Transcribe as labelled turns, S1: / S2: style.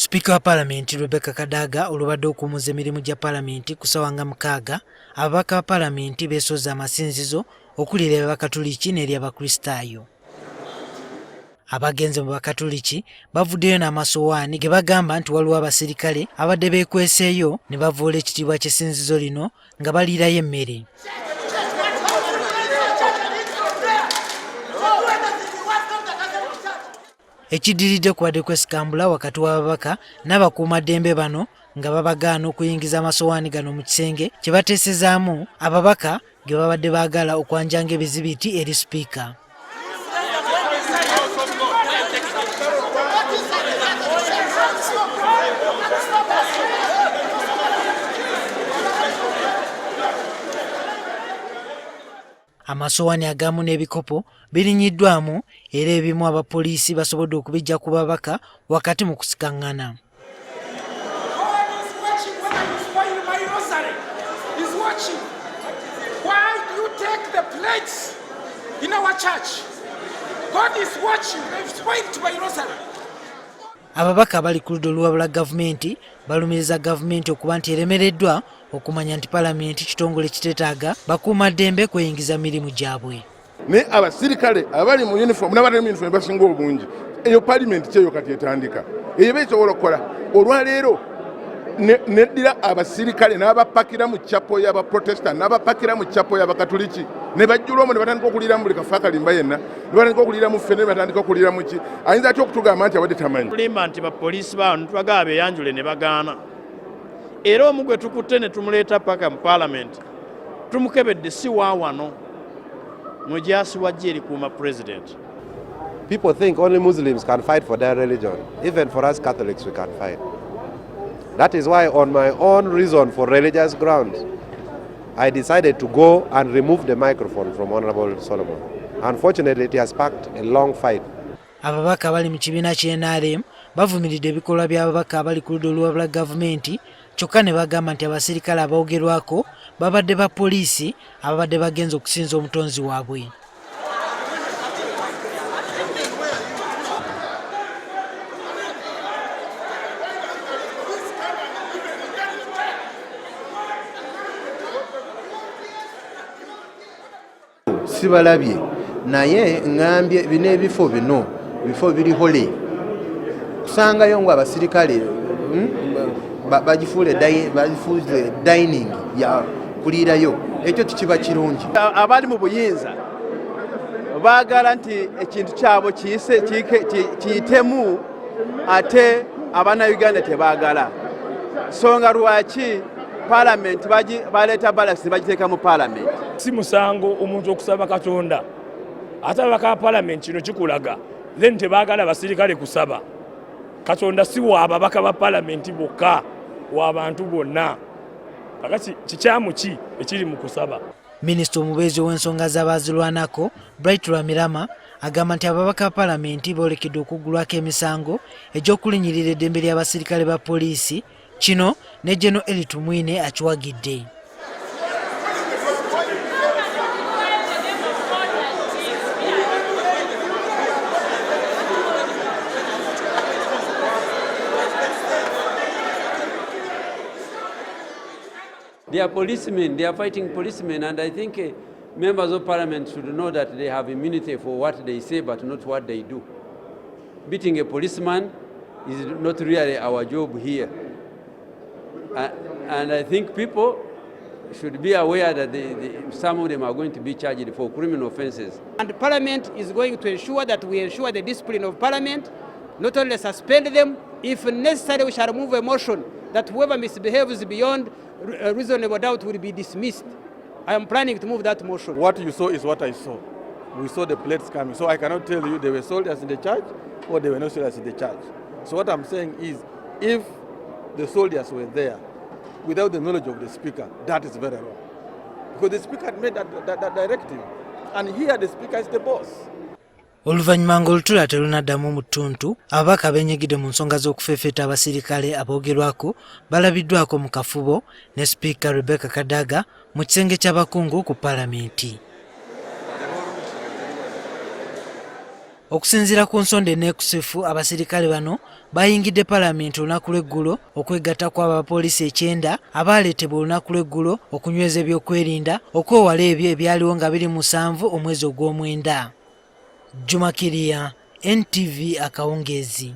S1: Speaker wa Parliament Rebecca Kadaga olubadde okumuza emirimu gya Parliament ku ssaawa nga 6 ababaka ba Parliament beesoza amasinzizo okuli ery'Abakatuliki n'ery'Abakristaayo. Abagenze mu Bakatuliki bavuddeyo n'amasowaani ge bagamba nti waliwo abasirikale abadde beekweseeyo ne bavoola ekitiibwa ky'essinzizo lino nga baliirayo emmere. Ekidiridde kubadde kwesikambula wakati w'ababaka n'abakuumaddembe bano nga babagaana okuyingiza amasowaani gano mu kisenge kye bateesezaamu ababaka ge babadde baagala okwanjanga ebizibiti eri sipiika. Amasowaani agamu n'ebikopo birinyiddwamu era ebimu abapoliisi basobodde okubijja ku babaka wakati mu kusikaŋŋana. Ababaka abali ku ludda oluwabula gavumenti balumiriza gavumenti okuba nti eremereddwa okumanya nti Parliament kitongole kiteetaaga bakuumaddembe kweyingiza mirimu gyabwe.
S2: Ne abasirikale abali mu uniform n'abali mu uniform basinga obungi eyo Parliament kyeyo kati etandika eyo beesobola okukola olwaleero neddira abasirikale n'abapakira mu chapo y'Abaprotestant n'abapakira mu chapo y'Abakatuliki ne bajjula omwo ne batandika okuliira mu buli kafaakalimba yenna ne batandika okuliira mu ffene ne batandika okuliira mu ki ayinza atya okutugamba nti abadde tamanyi.
S3: Tulimba nti bapoliisi baano tubagaba beeyanjule ne bagaana era omu gwe tukutte ne tumuleeta paka mu Parliament tumukebedde si waawano mujaasi wajja erikuuma president.
S4: People think only Muslims can fight for their religion. Even for us Catholics we can fight. That is why on my own reason for religious grounds I decided to go and remove the microphone from Honorable Solomon. Unfortunately it has sparked a long fight.
S1: Ababaka abali mu kibiina ky'NRM bavumiridde ebikolwa by'ababaka abali ku ludda oluwabula gavumenti kyokka ne bagamba nti abasirikale aboogerwako babadde ba poliisi ababadde bagenze okusinza omutonzi waabwe.
S5: Sibalabye naye ngambye bino ebifo bino bifo biri hole kusangayo ngo abasirikale bagifuule dining ya kuliirayo ekyo tikiba kirungi.
S6: Abali mu buyinza baagala nti ekintu kyabo kiyitemu ate Abannayuganda tebaagala nsonga lwaki Parliament baleeta balasi bagiteeka mu Parliament.
S7: Si musango omuntu okusaba Katonda ate ababaka ba Parliament kino kikulaga then tebaagala basirikale kusaba Katonda si w'ababaka ba Parliament bokka w'abantu bonna kakati kikyamu ki ekiri mu kusaba.
S1: Minisita omubeezi w'ensonga z'abaazirwanako Bright Lwamirama agamba nti ababaka ba Parliament boolekedde okuggulwako emisango egy'okulinyirira eddembe ly'abasirikale ba poliisi kino ne General Eliud Mwine akiwagidde.
S8: They are policemen, they are fighting policemen, and I think members of Parliament should know that they have immunity for what they say but not what they do. Beating a policeman is not really our job here. And I think people should be aware that some of them are going to be charged for criminal offences.
S9: And Parliament is going to ensure that we ensure the discipline of Parliament, not only suspend them, if necessary we shall move a motion that whoever misbehaves beyond reasonable doubt will be dismissed. I am planning to move that motion.
S10: What you saw is what I saw. We saw the plates coming. So I cannot tell you they were soldiers in the church or they were not soldiers in the church. So what I'm saying is if the soldiers were there without the knowledge of the speaker, that is very wrong. Because the speaker made that directive. And here the speaker is the boss.
S1: Oluvannyuma ng'olutuula terunaddamu mu ttuntu, ababaka beenyigidde mu nsonga z'okufeefeeta abasirikale aboogerwako balabiddwako mu kafubo ne Sipiika Rebecca Kadaga mu kisenge ky'abakungu ku Paalamenti. Okusinziira ku nsonda enneekusifu, abasirikale bano bayingidde Paalamenti olunaku lw'eggulo okwegatta kw'abapoliisi 9 abaaleetebwa olunaku lw'eggulo okunyweza ebyokwerinda okwewala ebyo ebyaliwo nga biri 7 omwezi ogw'omwenda. Juma Kiria, NTV Akawungeezi.